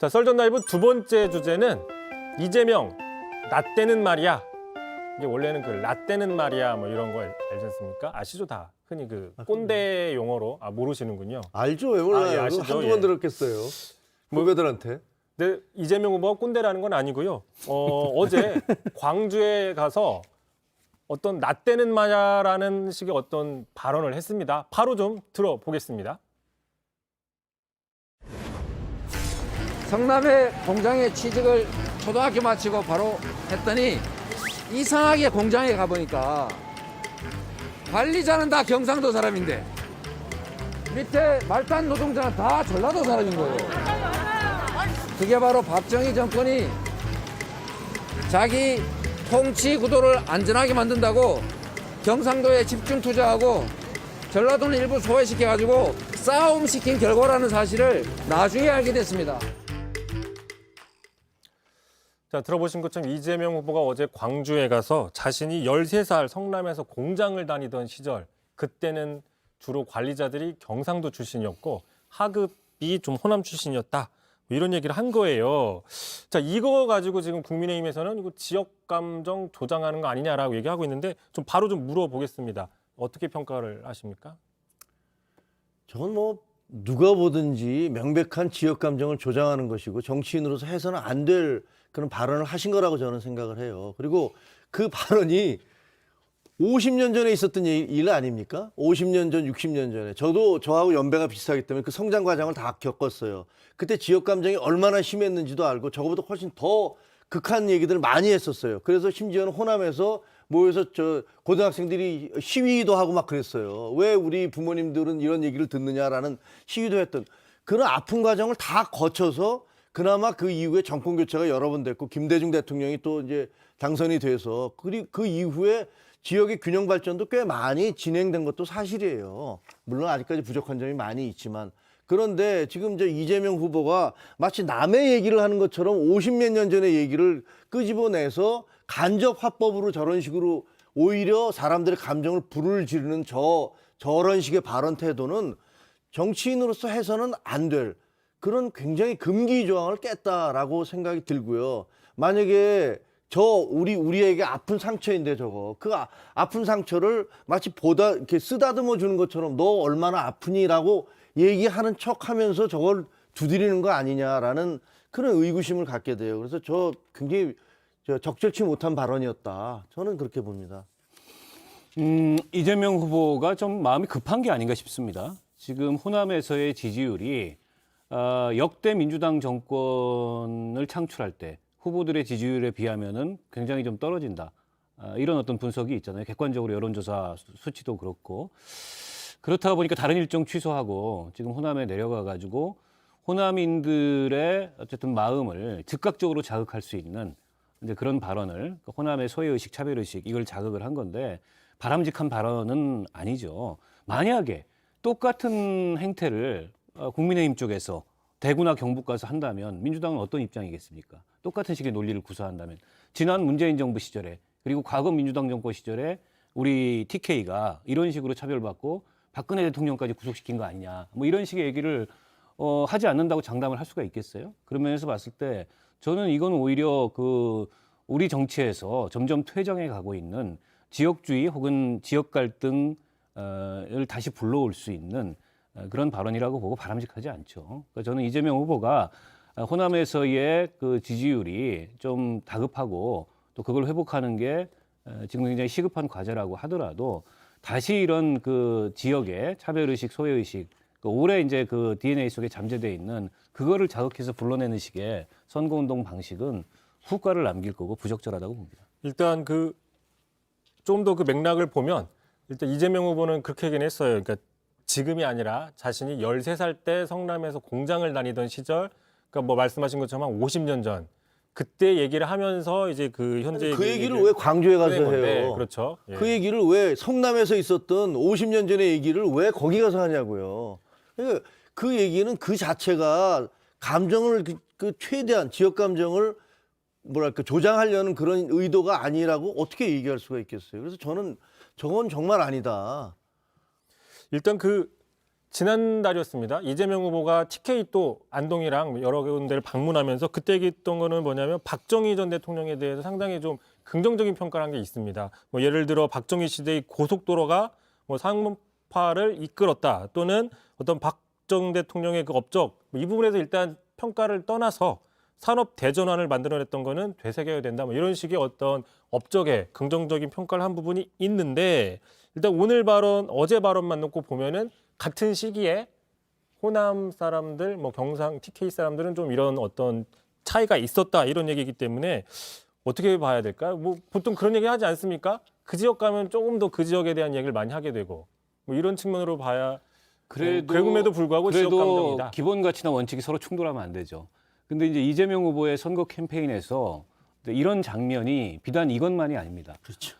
자, 썰전 라이브 두 번째 주제는 이재명 라떼는 말이야. 이게 원래는 그 라떼는 말이야 뭐 이런 거 알지 않습니까? 아시죠 다. 흔히 그 꼰대 용어로 모르시는군요. 알죠. 왜 몰라요? 예, 아시죠? 한두 예. 번 들었겠어요. 후배들한테. 근데 이재명 후보가 꼰대라는 건 아니고요. 어제 광주에 가서 어떤 라떼는 말이야라는 식의 어떤 발언을 했습니다. 바로 좀 들어보겠습니다. 성남의 공장에 취직을 초등학교 마치고 바로 했더니 이상하게 공장에 가보니까 관리자는 다 경상도 사람인데 밑에 말단 노동자는 다 전라도 사람인 거예요. 그게 바로 박정희 정권이 자기 통치 구도를 안전하게 만든다고 경상도에 집중 투자하고 전라도는 일부 소외시켜가지고 싸움시킨 결과라는 사실을 나중에 알게 됐습니다. 자, 들어보신 것처럼 이재명 후보가 어제 광주에 가서 자신이 13살 성남에서 공장을 다니던 시절, 그때는 주로 관리자들이 경상도 출신이었고 하급이 좀 호남 출신이었다. 뭐 이런 얘기를 한 거예요. 자, 이거 가지고 지금 국민의힘에서는 이거 지역 감정 조장하는 거 아니냐라고 얘기하고 있는데 좀 바로 좀 물어보겠습니다. 어떻게 평가를 하십니까? 저건 뭐 누가 보든지 명백한 지역 감정을 조장하는 것이고 정치인으로서 해서는 안 될 그런 발언을 하신 거라고 저는 생각을 해요. 그리고 그 발언이 50년 전에 있었던 일 아닙니까? 50년 전, 60년 전에. 저하고 연배가 비슷하기 때문에 그 성장 과정을 다 겪었어요. 그때 지역 감정이 얼마나 심했는지도 알고 저거보다 훨씬 더 극한 얘기들을 많이 했었어요. 그래서 심지어는 호남에서 모여서 고등학생들이 시위도 하고 막 그랬어요. 왜 우리 부모님들은 이런 얘기를 듣느냐라는 시위도 했던 그런 아픈 과정을 다 거쳐서 그나마 그 이후에 정권 교체가 여러 번 됐고 김대중 대통령이 또 이제 당선이 돼서 그리고 그 이후에 지역의 균형 발전도 꽤 많이 진행된 것도 사실이에요. 물론 아직까지 부족한 점이 많이 있지만 그런데 지금 이재명 후보가 마치 남의 얘기를 하는 것처럼 50몇 년 전의 얘기를 끄집어내서 간접 화법으로 저런 식으로 오히려 사람들의 감정을 불을 지르는 저런 식의 발언 태도는 정치인으로서 해서는 안 될 그런 굉장히 금기 조항을 깼다라고 생각이 들고요. 만약에 우리에게 아픈 상처인데 그 아픈 상처를 마치 이렇게 쓰다듬어 주는 것처럼 너 얼마나 아프니라고 얘기하는 척 하면서 저걸 두드리는 거 아니냐라는 그런 의구심을 갖게 돼요. 그래서 굉장히 적절치 못한 발언이었다. 저는 그렇게 봅니다. 이재명 후보가 좀 마음이 급한 게 아닌가 싶습니다. 지금 호남에서의 지지율이 역대 민주당 정권을 창출할 때 후보들의 지지율에 비하면은 굉장히 좀 떨어진다. 이런 어떤 분석이 있잖아요. 객관적으로 여론조사 수치도 그렇고. 그렇다 보니까 다른 일정 취소하고 지금 호남에 내려가 가지고 호남인들의 어쨌든 마음을 즉각적으로 자극할 수 있는 이제 그런 발언을 호남의 소외의식, 차별의식 이걸 자극을 한 건데 바람직한 발언은 아니죠. 만약에 똑같은 행태를 국민의힘 쪽에서 대구나 경북 가서 한다면 민주당은 어떤 입장이겠습니까? 똑같은 식의 논리를 구사한다면 지난 문재인 정부 시절에 그리고 과거 민주당 정권 시절에 우리 TK가 이런 식으로 차별받고 박근혜 대통령까지 구속시킨 거 아니냐 뭐 이런 식의 얘기를 하지 않는다고 장담을 할 수가 있겠어요? 그런 면에서 봤을 때 저는 이건 오히려 우리 정치에서 점점 퇴정해 가고 있는 지역주의 혹은 지역 갈등을 다시 불러올 수 있는 그런 발언이라고 보고 바람직하지 않죠. 그러니까 저는 이재명 후보가 호남에서의 그 지지율이 좀 다급하고 또 그걸 회복하는 게 지금 굉장히 시급한 과제라고 하더라도 다시 이런 그 지역의 차별의식, 소외의식, 오래 이제 그 DNA 속에 잠재되어 있는 그거를 자극해서 불러내는 식의 선거운동 방식은 후과를 남길 거고 부적절하다고 봅니다. 일단 좀 더 그 맥락을 보면 일단 이재명 후보는 그렇게 얘기는 했어요. 그러니까 지금이 아니라 자신이 13살 때 성남에서 공장을 다니던 시절, 그러니까 뭐 말씀하신 것처럼 한 50년 전 그때 얘기를 하면서 이제 그 현재 그 얘기를 왜 광주에 가서 해요? 그렇죠. 예. 그 얘기를 왜 성남에서 있었던 50년 전의 얘기를 왜 거기 가서 하냐고요. 그 얘기는 그 자체가 감정을 최대한 지역 감정을 조장하려는 그런 의도가 아니라고 어떻게 얘기할 수가 있겠어요. 그래서 저는 저건 정말 아니다. 일단 지난달이었습니다. 이재명 후보가 TK 또 안동이랑 여러 군데를 방문하면서 그때 얘기했던 거는 뭐냐면 박정희 전 대통령에 대해서 상당히 좀 긍정적인 평가를 한 게 있습니다. 뭐 예를 들어 박정희 시대의 고속도로가 뭐 상업화를 이끌었다, 또는 어떤 박 전 대통령의 그 업적, 이 부분에서 일단 평가를 떠나서 산업 대전환을 만들어냈던 거는 되새겨야 된다, 뭐 이런 식의 어떤 업적에 긍정적인 평가를 한 부분이 있는데, 일단 오늘 발언, 어제 발언만 놓고 보면은 같은 시기에 호남 사람들, 뭐 경상 TK 사람들은 좀 이런 어떤 차이가 있었다, 이런 얘기이기 때문에 어떻게 봐야 될까요? 뭐 보통 그런 얘기 하지 않습니까? 그 지역 가면 조금 더 그 지역에 대한 얘기를 많이 하게 되고, 뭐 이런 측면으로 봐야 그럼에도 불구하고 지역 감정이다. 기본 가치나 원칙이 서로 충돌하면 안 되죠. 근데 이제 이재명 후보의 선거 캠페인에서 이런 장면이 비단 이것만이 아닙니다. 그렇죠.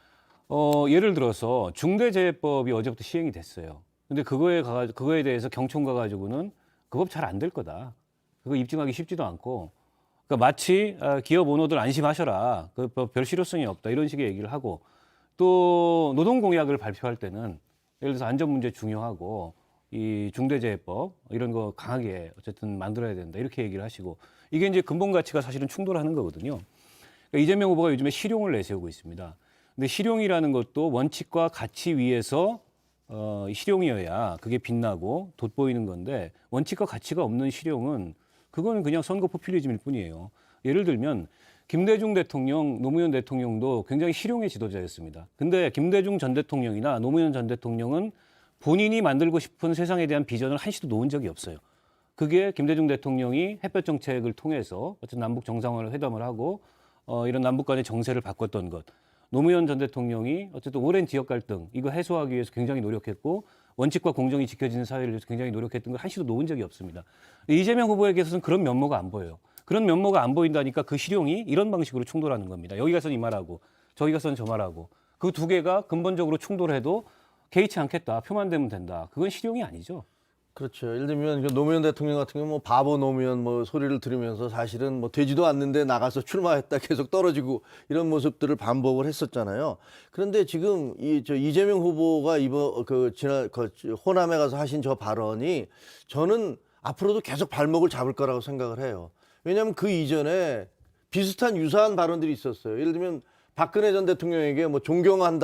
예를 들어서 중대재해법이 어제부터 시행이 됐어요. 근데 그거에 대해서 경총 가가지고는 그 법 잘 안 될 거다. 그거 입증하기 쉽지도 않고, 그러니까 마치 기업 오너들 안심하셔라, 그 별 실효성이 없다, 이런 식의 얘기를 하고, 또 노동공약을 발표할 때는 예를 들어서 안전 문제 중요하고 이 중대재해법 이런 거 강하게 어쨌든 만들어야 된다, 이렇게 얘기를 하시고, 이게 이제 근본 가치가 사실은 충돌하는 거거든요. 그러니까 이재명 후보가 요즘에 실용을 내세우고 있습니다. 근데 실용이라는 것도 원칙과 가치 위에서 실용이어야 그게 빛나고 돋보이는 건데, 원칙과 가치가 없는 실용은 그거는 그냥 선거 포퓰리즘일 뿐이에요. 예를 들면 김대중 대통령, 노무현 대통령도 굉장히 실용의 지도자였습니다. 근데 김대중 전 대통령이나 노무현 전 대통령은 본인이 만들고 싶은 세상에 대한 비전을 한시도 놓은 적이 없어요. 그게 김대중 대통령이 햇볕 정책을 통해서 어쨌든 남북 정상화를 회담을 하고 이런 남북 간의 정세를 바꿨던 것. 노무현 전 대통령이 어쨌든 오랜 지역 갈등 이거 해소하기 위해서 굉장히 노력했고, 원칙과 공정이 지켜지는 사회를 위해서 굉장히 노력했던 걸 한시도 놓은 적이 없습니다. 이재명 후보에게서는 그런 면모가 안 보여요. 그런 면모가 안 보인다니까 그 실용이 이런 방식으로 충돌하는 겁니다. 여기 가서는 이 말하고 저기 가서는 저 말하고, 그 두 개가 근본적으로 충돌해도 개의치 않겠다, 표만 되면 된다, 그건 실용이 아니죠. 그렇죠. 예를 들면 그 노무현 대통령 같은 경우 뭐 바보 노무현 뭐 소리를 들으면서 사실은 뭐 되지도 않는데 나가서 출마했다 계속 떨어지고 이런 모습들을 반복을 했었잖아요. 그런데 지금 이재명 후보가 이번 호남에 가서 하신 저 발언이 저는 앞으로도 계속 발목을 잡을 거라고 생각을 해요. 왜냐하면 그 이전에 비슷한 유사한 발언들이 있었어요. 예를 들면 박근혜 전 대통령에게 뭐 존경하는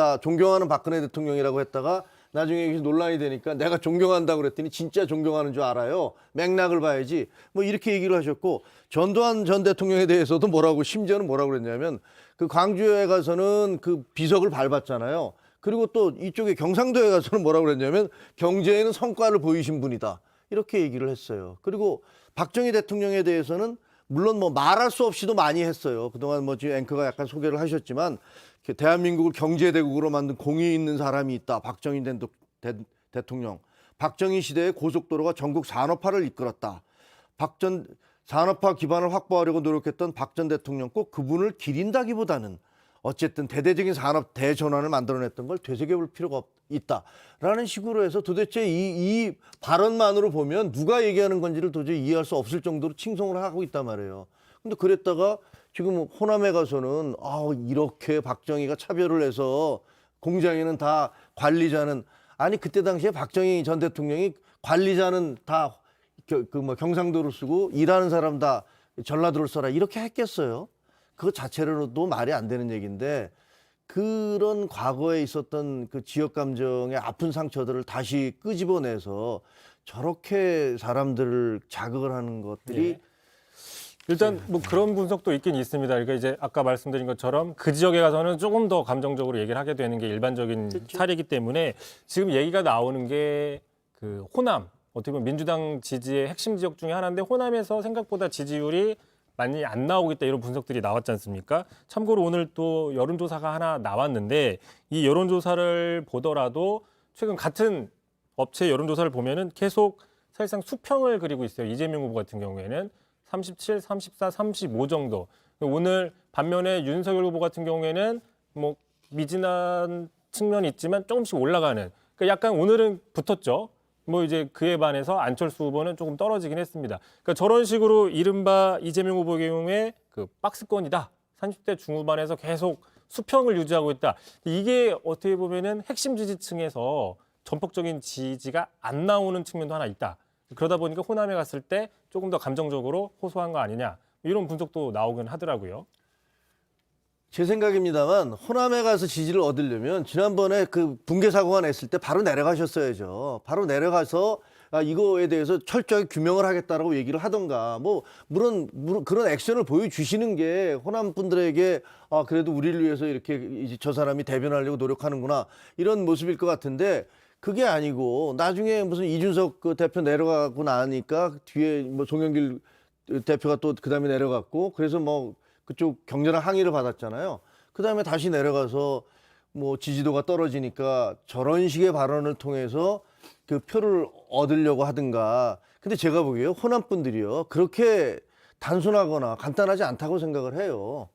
박근혜 대통령이라고 했다가 나중에 이게 논란이 되니까 내가 존경한다고 그랬더니 진짜 존경하는 줄 알아요, 맥락을 봐야지, 뭐 이렇게 얘기를 하셨고, 전두환 전 대통령에 대해서도 심지어는 뭐라고 그랬냐면 그 광주에 가서는 그 비석을 밟았잖아요. 그리고 또 이쪽에 경상도에 가서는 뭐라고 그랬냐면 경제에는 성과를 보이신 분이다, 이렇게 얘기를 했어요. 그리고 박정희 대통령에 대해서는 물론 뭐 말할 수 없이도 많이 했어요. 그동안 뭐 지금 앵커가 약간 소개를 하셨지만 대한민국을 경제대국으로 만든 공이 있는 사람이 있다, 박정희 대통령. 박정희 시대의 고속도로가 전국 산업화를 이끌었다. 산업화 기반을 확보하려고 노력했던 박 전 대통령, 꼭 그분을 기린다기보다는 어쨌든 대대적인 산업 대전환을 만들어냈던 걸 되새겨볼 필요가 있다라는 식으로 해서 도대체 이 발언만으로 보면 누가 얘기하는 건지를 도저히 이해할 수 없을 정도로 칭송을 하고 있단 말이에요. 근데 그랬다가 지금 호남에 가서는 이렇게 박정희가 차별을 해서 공장에는 다 관리자는, 아니 그때 당시에 박정희 전 대통령이 관리자는 다 경상도로 쓰고 일하는 사람 다 전라도로 써라, 이렇게 했겠어요? 그거 자체로도 말이 안 되는 얘기인데, 그런 과거에 있었던 그 지역 감정의 아픈 상처들을 다시 끄집어내서 저렇게 사람들을 자극을 하는 것들이 예. 일단 뭐 그런 분석도 있긴 있습니다. 그러니까 이제 아까 말씀드린 것처럼 그 지역에 가서는 조금 더 감정적으로 얘기를 하게 되는 게 일반적인 사례이기 때문에 지금 얘기가 나오는 게 그 호남, 어떻게 보면 민주당 지지의 핵심 지역 중에 하나인데, 호남에서 생각보다 지지율이 많이 안 나오고 있다, 이런 분석들이 나왔지 않습니까? 참고로 오늘 또 여론조사가 하나 나왔는데, 이 여론조사를 보더라도 최근 같은 업체 여론조사를 보면은 계속 사실상 수평을 그리고 있어요. 이재명 후보 같은 경우에는 37, 34, 35 정도. 오늘 반면에 윤석열 후보 같은 경우에는 뭐 미진한 측면이 있지만 조금씩 올라가는. 그러니까 약간 오늘은 붙었죠. 뭐 이제 그에 반해서 안철수 후보는 조금 떨어지긴 했습니다. 그러니까 저런 식으로 이른바 이재명 후보의 경우에 그 박스권이다, 30대 중후반에서 계속 수평을 유지하고 있다. 이게 어떻게 보면은 핵심 지지층에서 전폭적인 지지가 안 나오는 측면도 하나 있다. 그러다 보니까 호남에 갔을 때 조금 더 감정적으로 호소한 거 아니냐 이런 분석도 나오긴 하더라고요. 제 생각입니다만 호남에 가서 지지를 얻으려면 지난번에 그 붕괴 사고가 냈을 때 바로 내려가셨어야죠. 바로 내려가서 이거에 대해서 철저하게 규명을 하겠다라고 얘기를 하던가 뭐 물론 그런 액션을 보여주시는 게 호남 분들에게 그래도 우리를 위해서 이렇게 이제 저 사람이 대변하려고 노력하는구나 이런 모습일 것 같은데 그게 아니고 나중에 무슨 이준석 그 대표 내려가고 나니까 뒤에 뭐 송영길 대표가 또 그다음에 내려갔고 그래서 뭐 그쪽 격렬한 항의를 받았잖아요. 그다음에 다시 내려가서 뭐 지지도가 떨어지니까 저런 식의 발언을 통해서 그 표를 얻으려고 하든가. 근데 제가 보기에요. 호남 분들이요. 그렇게 단순하거나 간단하지 않다고 생각을 해요.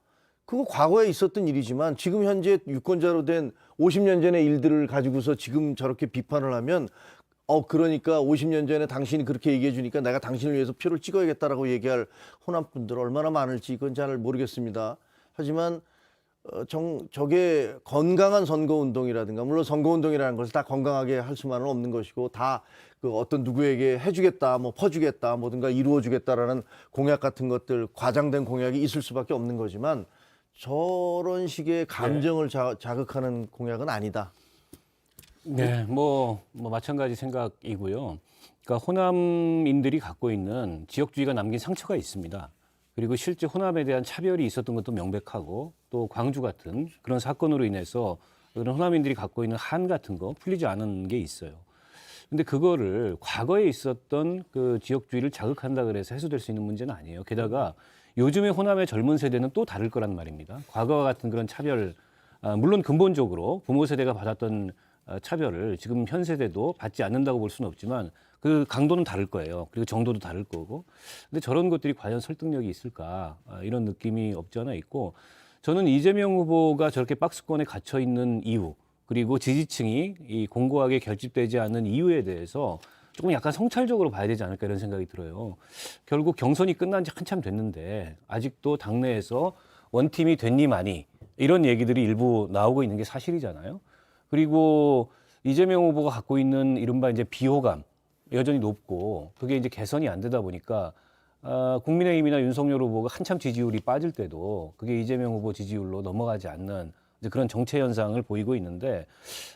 그거 과거에 있었던 일이지만 지금 현재 유권자로 된 50년 전의 일들을 가지고서 지금 저렇게 비판을 하면 그러니까 50년 전에 당신이 그렇게 얘기해 주니까 내가 당신을 위해서 표를 찍어야겠다라고 얘기할 호남 분들 얼마나 많을지 이건 잘 모르겠습니다. 하지만 저게 건강한 선거운동이라든가 물론 선거운동이라는 것을 다 건강하게 할 수만은 없는 것이고 다 그 어떤 누구에게 해주겠다 뭐 퍼주겠다 뭐든가 이루어주겠다라는 공약 같은 것들 과장된 공약이 있을 수밖에 없는 거지만 저런 식의 감정을 자극하는 공약은 아니다. 네, 뭐 마찬가지 생각이고요. 그러니까 호남인들이 갖고 있는 지역주의가 남긴 상처가 있습니다. 그리고 실제 호남에 대한 차별이 있었던 것도 명백하고 또 광주 같은 그런 사건으로 인해서 그런 호남인들이 갖고 있는 한 같은 거 풀리지 않은 게 있어요. 근데 그거를 과거에 있었던 그 지역주의를 자극한다 그래서 해소될 수 있는 문제는 아니에요. 게다가 요즘의 호남의 젊은 세대는 또 다를 거란 말입니다. 과거와 같은 그런 차별, 물론 근본적으로 부모 세대가 받았던 차별을 지금 현 세대도 받지 않는다고 볼 수는 없지만 그 강도는 다를 거예요. 그리고 정도도 다를 거고. 근데 저런 것들이 과연 설득력이 있을까? 이런 느낌이 없지 않아 있고 저는 이재명 후보가 저렇게 박스권에 갇혀 있는 이유 그리고 지지층이 이 공고하게 결집되지 않는 이유에 대해서 조금 약간 성찰적으로 봐야 되지 않을까 이런 생각이 들어요. 결국 경선이 끝난 지 한참 됐는데 아직도 당내에서 원팀이 됐니 마니 이런 얘기들이 일부 나오고 있는 게 사실이잖아요. 그리고 이재명 후보가 갖고 있는 이른바 이제 비호감 여전히 높고 그게 이제 개선이 안 되다 보니까 국민의힘이나 윤석열 후보가 한참 지지율이 빠질 때도 그게 이재명 후보 지지율로 넘어가지 않는 이제 그런 정체 현상을 보이고 있는데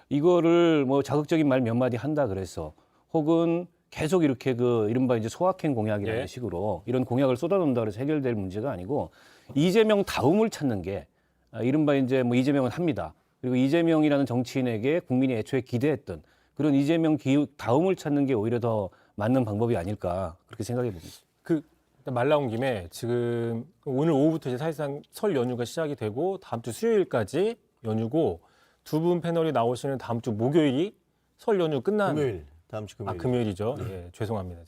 이거를 뭐 자극적인 말 몇 마디 한다 그래서 혹은 계속 이렇게 그 이른바 이제 소확행 공약이라는 식으로 이런 공약을 쏟아놓는다 그래서 해결될 문제가 아니고 이재명 다음을 찾는 게 이른바 이제 뭐 이재명은 합니다. 그리고 이재명이라는 정치인에게 국민이 애초에 기대했던 그런 이재명 다음을 찾는 게 오히려 더 맞는 방법이 아닐까 그렇게 생각해 봅니다. 말 나온 김에 지금 오늘 오후부터 이제 사실상 설 연휴가 시작이 되고 다음 주 수요일까지 연휴고 두 분 패널이 나오시는 다음 주 목요일이 설 연휴 끝난 금요일 다음 주 금요일. 금요일이죠. 예, 죄송합니다.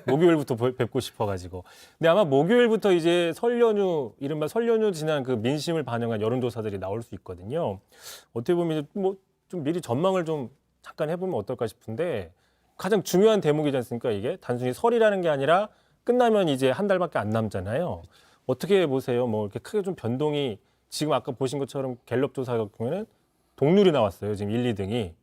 목요일부터 뵙고 싶어가지고. 근데 아마 목요일부터 이제 설 연휴 이른바 설 연휴 지난 그 민심을 반영한 여론조사들이 나올 수 있거든요. 어떻게 보면 뭐 좀 미리 전망을 좀 잠깐 해보면 어떨까 싶은데 가장 중요한 대목이지 않습니까? 이게 단순히 설이라는 게 아니라 끝나면 이제 한 달밖에 안 남잖아요. 어떻게 보세요? 뭐 이렇게 크게 좀 변동이 지금 아까 보신 것처럼 갤럽 조사 같은 경우에는 동률이 나왔어요. 지금 1, 2등이.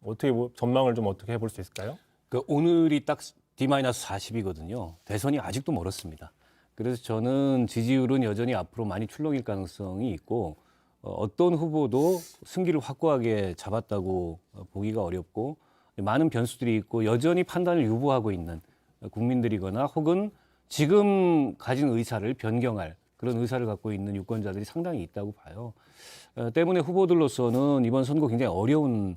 어떻게 전망을 좀 어떻게 해볼 수 있을까요? 그 오늘이 딱 D-40이거든요. 대선이 아직도 멀었습니다. 그래서 저는 지지율은 여전히 앞으로 많이 출렁일 가능성이 있고 어떤 후보도 승기를 확고하게 잡았다고 보기가 어렵고 많은 변수들이 있고 여전히 판단을 유보하고 있는 국민들이거나 혹은 지금 가진 의사를 변경할 그런 의사를 갖고 있는 유권자들이 상당히 있다고 봐요. 때문에 후보들로서는 이번 선거 굉장히 어려운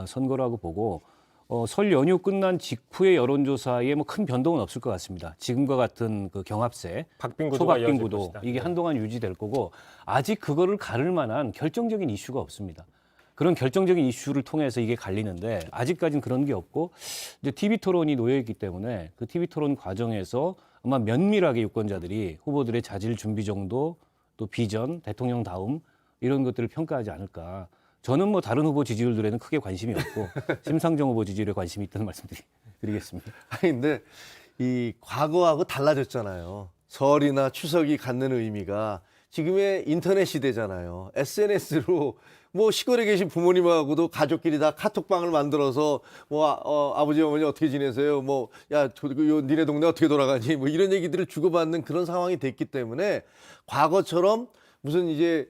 선거라고 보고 설 연휴 끝난 직후의 여론조사에 뭐 큰 변동은 없을 것 같습니다. 지금과 같은 그 경합세, 초박빙 구도 이게 한동안 유지될 거고 아직 그거를 가를 만한 결정적인 이슈가 없습니다. 그런 결정적인 이슈를 통해서 이게 갈리는데 아직까지는 그런 게 없고 이제 TV 토론이 놓여 있기 때문에 그 TV 토론 과정에서 아마 면밀하게 유권자들이 후보들의 자질 준비 정도 또 비전, 대통령 다움 이런 것들을 평가하지 않을까. 저는 뭐 다른 후보 지지율들에는 크게 관심이 없고 심상정 후보 지지율에 관심이 있다는 말씀드리겠습니다. 아니 근데 이 과거하고 달라졌잖아요. 설이나 추석이 갖는 의미가 지금의 인터넷 시대잖아요. SNS로 뭐 시골에 계신 부모님하고도 가족끼리 다 카톡방을 만들어서 뭐 아버지 어머니 어떻게 지내세요? 뭐 야 니네 동네 어떻게 돌아가니? 뭐 이런 얘기들을 주고받는 그런 상황이 됐기 때문에 과거처럼 무슨 이제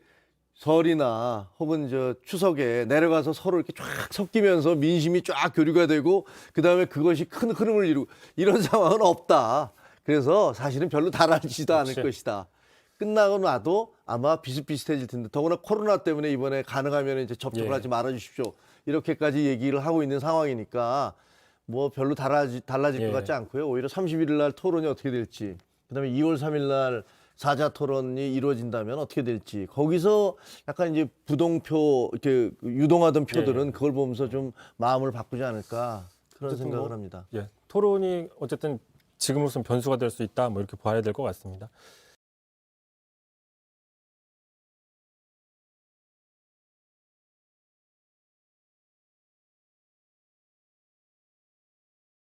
설이나 혹은 저 추석에 내려가서 서로 이렇게 쫙 섞이면서 민심이 쫙 교류가 되고 그다음에 그것이 큰 흐름을 이루고 이런 상황은 없다. 그래서 사실은 별로 달라지지도 않을 그렇지. 것이다. 끝나고 나도 아마 비슷비슷해질 텐데 더구나 코로나 때문에 이번에 가능하면 이제 접촉을 예. 하지 말아 주십시오. 이렇게까지 얘기를 하고 있는 상황이니까 뭐 별로 달라질 예. 것 같지 않고요. 오히려 31일 날 토론이 어떻게 될지 그다음에 2월 3일 날 사자 토론이 이루어진다면 어떻게 될지 거기서 약간 이제 부동표 이렇게 유동하던 표들은 그걸 보면서 좀 마음을 바꾸지 않을까 그런 어쨌든 생각을 뭐, 합니다. 예, 토론이 어쨌든 지금으로선 변수가 될 수 있다 뭐 이렇게 봐야 될 것 같습니다.